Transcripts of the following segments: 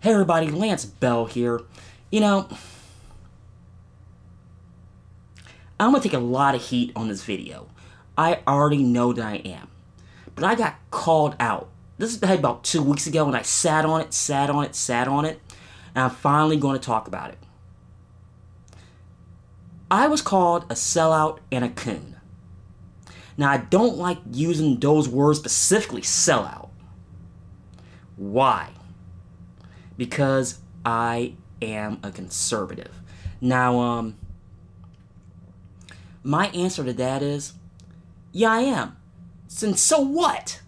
Hey everybody, Lance Bell here. You know, I'm gonna take a lot of heat on this video. I already know that I am. But I got called out. This is about 2 weeks ago, and I sat on it, and I'm finally going to talk about it. I was called a sellout and a coon. Now, I don't like using those words, specifically sellout. Why? Because I am a conservative. Now, my answer to that is, yeah, I am. And so what?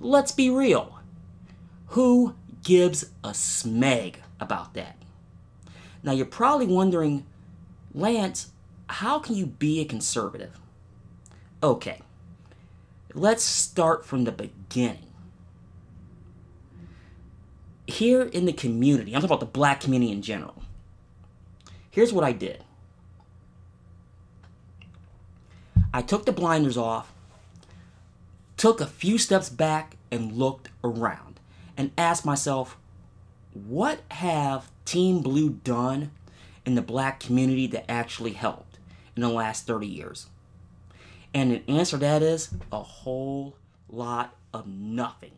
Let's be real. Who gives a smeg about that? Now, you're probably wondering, Lance, how can you be a conservative? Okay, let's start from the beginning. Here in the community, I'm talking about the black community in general. Here's what I did. I took the blinders off, took a few steps back, and looked around and asked myself, what have Team Blue done in the black community that actually helped in the last 30 years? And the answer to that is a whole lot of nothing.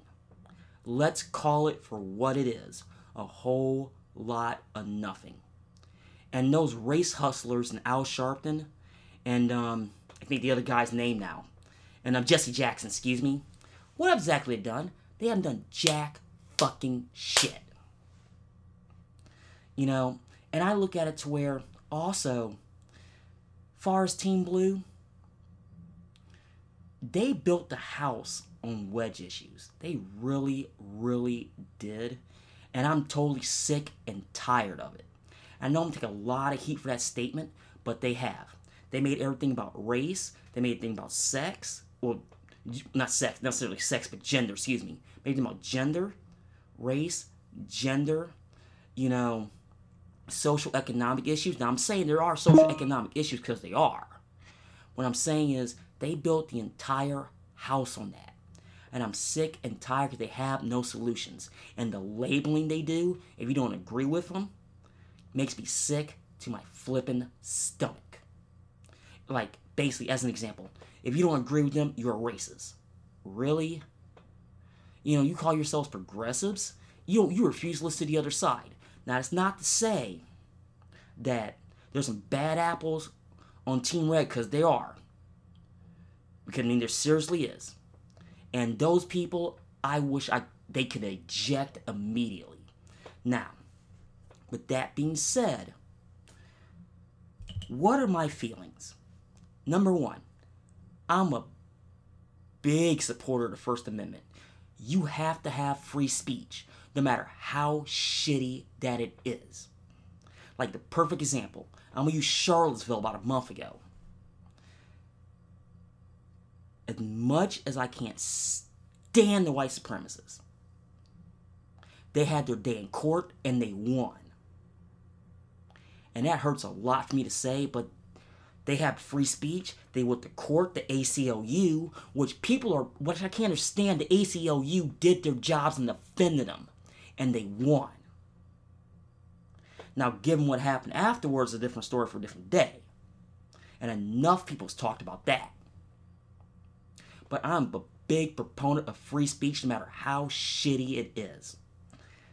Let's call it for what it is, a whole lot of nothing. And those race hustlers and Al Sharpton, and I think the other guy's name now, and Jesse Jackson, excuse me, what exactly they done? They haven't done jack fucking shit. You know, and I look at it to where also, far as Team Blue, they built the house on wedge issues. They really, really did. And I'm totally sick and tired of it. I know I'm going to take a lot of heat for that statement, but they have. They made everything about race. They made everything about sex. Well, not sex, necessarily sex, but gender, excuse me. Made everything about gender, race, gender, you know, social economic issues. Now, I'm saying there are social economic issues because they are. What I'm saying is they built the entire house on that. And I'm sick and tired because they have no solutions. And the labeling they do, if you don't agree with them, makes me sick to my flippin' stomach. Like, basically, as an example, if you don't agree with them, you're a racist. Really? You know, you call yourselves progressives? You refuse to listen to the other side. Now, it's not to say that there's some bad apples on Team Red, because they are. Because, I mean, there seriously is. And those people, I wish they could eject immediately. Now, with that being said, what are my feelings? Number one, I'm a big supporter of the First Amendment. You have to have free speech, no matter how shitty that it is. Like the perfect example, I'm going to use Charlottesville about a month ago. As much as I can't stand the white supremacists, they had their day in court and they won. And that hurts a lot for me to say, but they have free speech. They went to court, the ACLU, which I can't understand. The ACLU did their jobs and defended them, and they won. Now, given what happened afterwards, is a different story for a different day. And enough people's talked about that. But I'm a big proponent of free speech, no matter how shitty it is.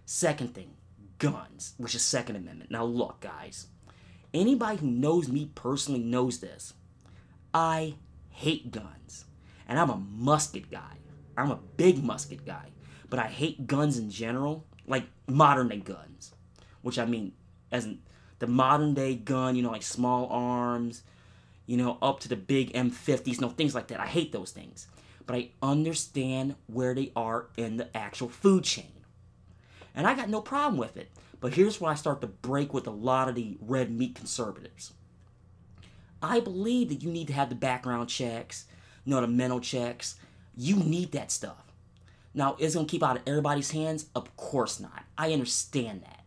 Second thing, guns, which is Second Amendment. Now look, guys. Anybody who knows me personally knows this. I hate guns. And I'm a musket guy. I'm a big musket guy. But I hate guns in general, like modern day guns. Which I mean, as in the modern day gun, you know, like small arms, you know, up to the big M50s, you know, things like that. I hate those things. But I understand where they are in the actual food chain. And I got no problem with it. But here's where I start to break with a lot of the red meat conservatives. I believe that you need to have the background checks, you know, the mental checks. You need that stuff. Now, is it going to keep out of everybody's hands? Of course not. I understand that.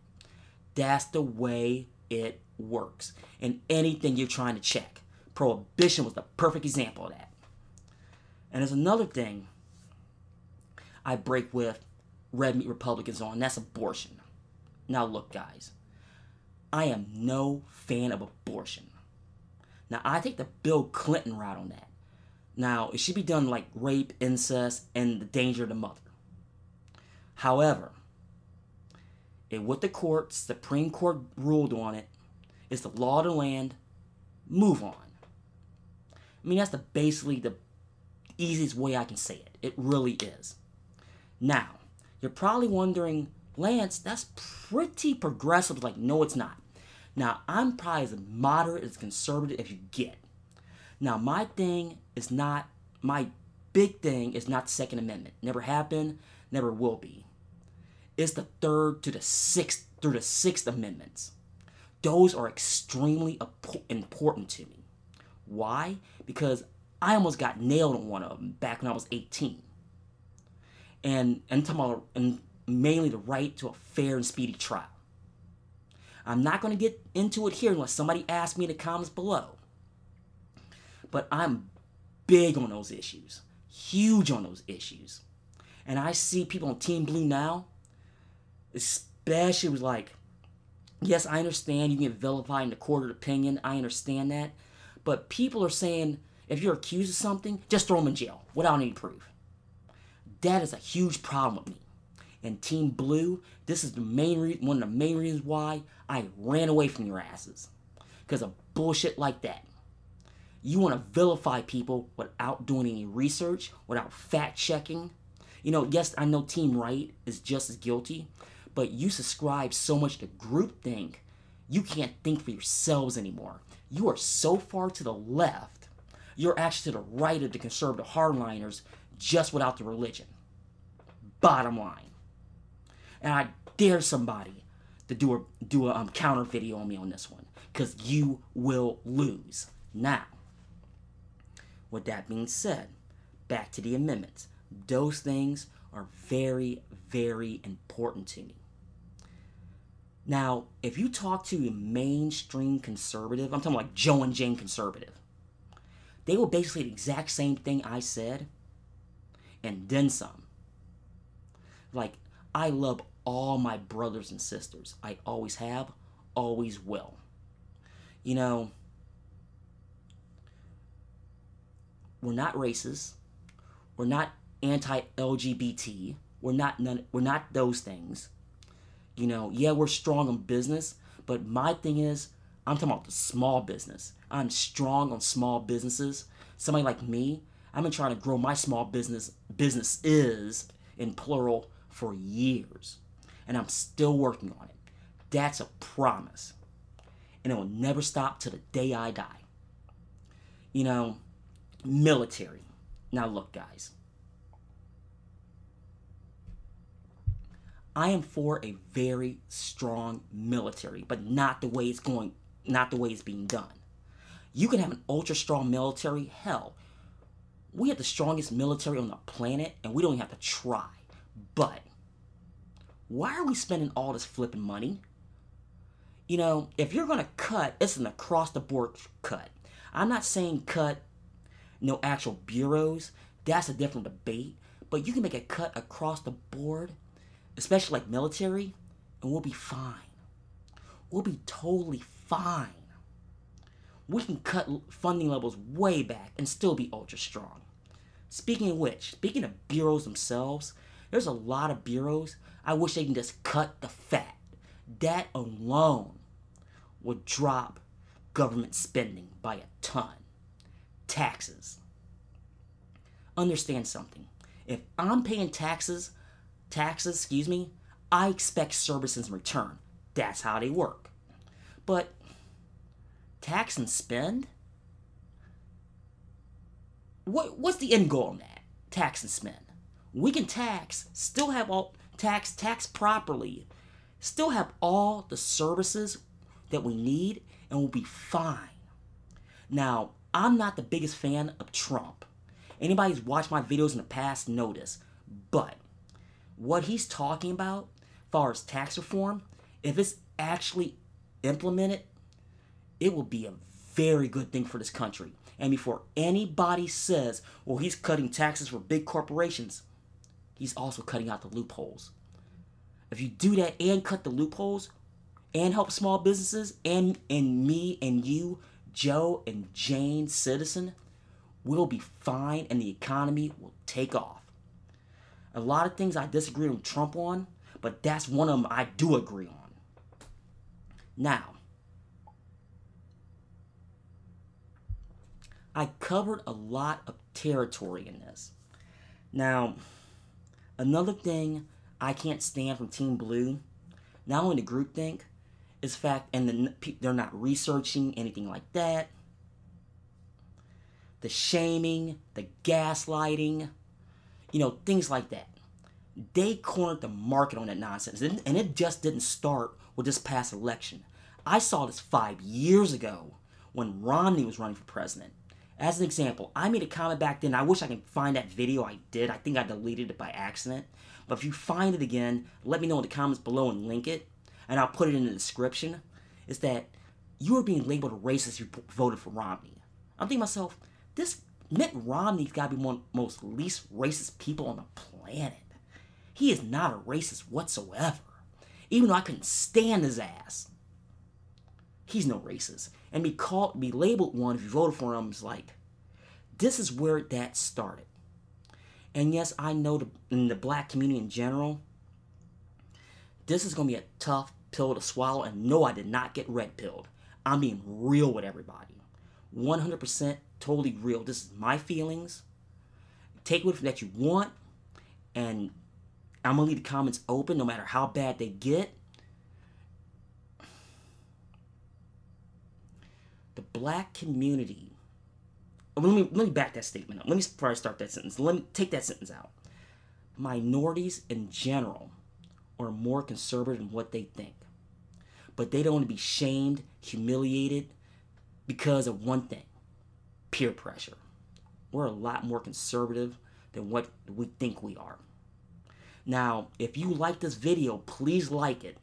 That's the way it works. In anything you're trying to check. Prohibition was the perfect example of that. And there's another thing I break with red meat Republicans on, and that's abortion. Now look, guys, I am no fan of abortion. Now I take the Bill Clinton route on that. Now it should be done like rape, incest, and the danger of the mother. However, what the court, Supreme Court ruled on it, is the law of the land. Move on. I mean, that's basically the easiest way I can say it. It really is. Now, you're probably wondering, Lance, that's pretty progressive. Like, no, it's not. Now, I'm probably as moderate, as conservative as you get. Now, my big thing is not the Second Amendment. Never happened, never will be. It's the Third to the Sixth through the Sixth Amendments. Those are extremely important to me. Why? Because I almost got nailed on one of them back when I was 18. And mainly the right to a fair and speedy trial. I'm not going to get into it here unless somebody asks me in the comments below. But I'm big on those issues. Huge on those issues. And I see people on Team Blue now, especially was like, yes, I understand you can get vilified in the court of opinion. I understand that. But people are saying, if you're accused of something, just throw them in jail without any proof. That is a huge problem with me. And Team Blue, this is one of the main reasons why I ran away from your asses. Because of bullshit like that. You want to vilify people without doing any research, without fact checking. You know, yes, I know Team Right is just as guilty, but you subscribe so much to groupthink, you can't think for yourselves anymore. You are so far to the left, you're actually to the right of the conservative hardliners, just without the religion. Bottom line. And I dare somebody to do a counter video on me on this one, because you will lose. Now, with that being said, back to the amendments. Those things are very, very important to me. Now, if you talk to a mainstream conservative, I'm talking like Joe and Jane conservative, they will basically the exact same thing I said, and then some. Like, I love all my brothers and sisters. I always have, always will. You know, we're not racist. We're not anti-LGBT. We're not those things. You know, yeah, we're strong on business, but my thing is, I'm talking about the small business. I'm strong on small businesses. Somebody like me, I've been trying to grow my small businesses, in plural, for years. And I'm still working on it. That's a promise. And it will never stop till the day I die. You know, military. Now look, guys. I am for a very strong military, but not the way it's being done. You can have an ultra strong military. Hell, we have the strongest military on the planet, and we don't even have to try. But why are we spending all this flipping money? You know, if you're gonna cut, it's an across the board cut. I'm not saying cut no actual bureaus. That's a different debate. But you can make a cut across the board, especially like military, and we'll be fine. We'll be totally fine. We can cut funding levels way back and still be ultra strong. Speaking of which, speaking of bureaus themselves, there's a lot of bureaus I wish they can just cut the fat. That alone would drop government spending by a ton. Taxes. Understand something. If I'm paying taxes, I expect services in return. That's how they work. But tax and spend? What's the end goal on that? Tax and spend. We can tax, still have all tax properly, still have all the services that we need, and we'll be fine. Now, I'm not the biggest fan of Trump. Anybody who's watched my videos in the past know this. But what he's talking about, as far as tax reform, if it's actually implemented, it will be a very good thing for this country. And before anybody says, well, he's cutting taxes for big corporations, he's also cutting out the loopholes. If you do that and cut the loopholes and help small businesses and me and you, Joe and Jane Citizen, we'll be fine and the economy will take off. A lot of things I disagree with Trump on, but that's one of them I do agree on. Now, I covered a lot of territory in this. Now, another thing I can't stand from Team Blue, not only the groupthink, is fact, and they're not researching anything like that. The shaming, the gaslighting, things like that. They cornered the market on that nonsense, and it just didn't start with this past election. I saw this 5 years ago when Romney was running for president. As an example, I made a comment back then. I wish I could find that video. I did. I think I deleted it by accident. But if you find it again, let me know in the comments below and link it. And I'll put it in the description. Is that you are being labeled a racist if you voted for Romney. I'm thinking to myself, this Mitt Romney's got to be one of the most least racist people on the planet. He is not a racist whatsoever. Even though I couldn't stand his ass. He's no racist. And be labeled one if you voted for him is like, this is where that started. And yes, I know in the black community in general, this is going to be a tough pill to swallow. And no, I did not get red pilled. I'm being real with everybody. 100% totally real. This is my feelings. Take what that you want. And I'm going to leave the comments open no matter how bad they get. The black community. Let me back that statement up. Let me probably start that sentence. Let me take that sentence out. Minorities in general are more conservative in what they think. But they don't want to be shamed, humiliated because of one thing. Peer pressure. We're a lot more conservative than what we think we are. Now, if you like this video, please like it.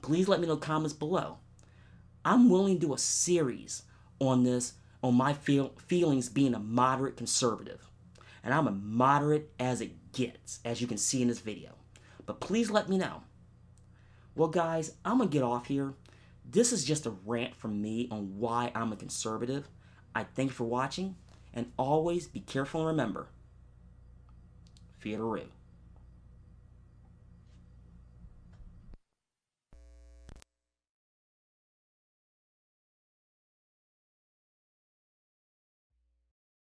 Please let me know in the comments below. I'm willing to do a series on this, on my feelings being a moderate conservative. And I'm a moderate as it gets, as you can see in this video. But please let me know. Well, guys, I'm going to get off here. This is just a rant from me on why I'm a conservative. I thank you for watching. And always be careful and remember, fear the real.